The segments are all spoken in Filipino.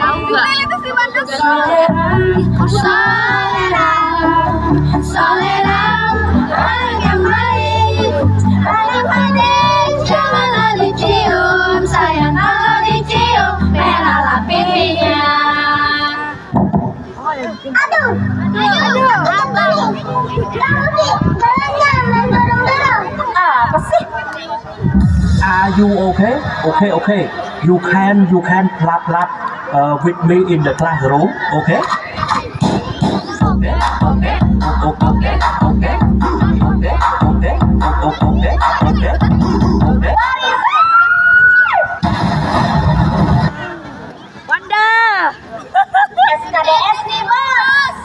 Tahu nggak? Itu si Bandung. Soledad, orang yang baik, anak manis, janganlah dicium, sayang kalau dicium, merahlah pipinya. Aduh, Apa sih? Are you okay? Okay. You can clap with me in the classroom. Okay? Okay. Wanda. SKDS nih bos.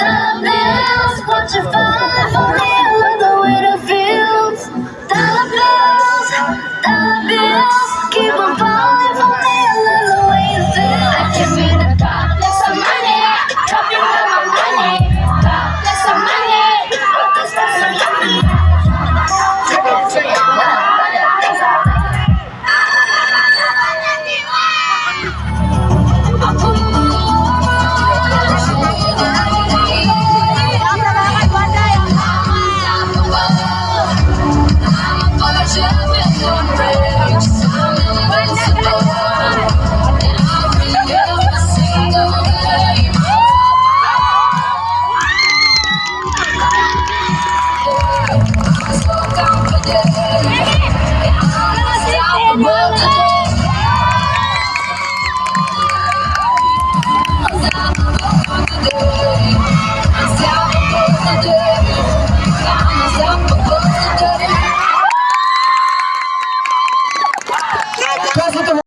The bells, won't you fall?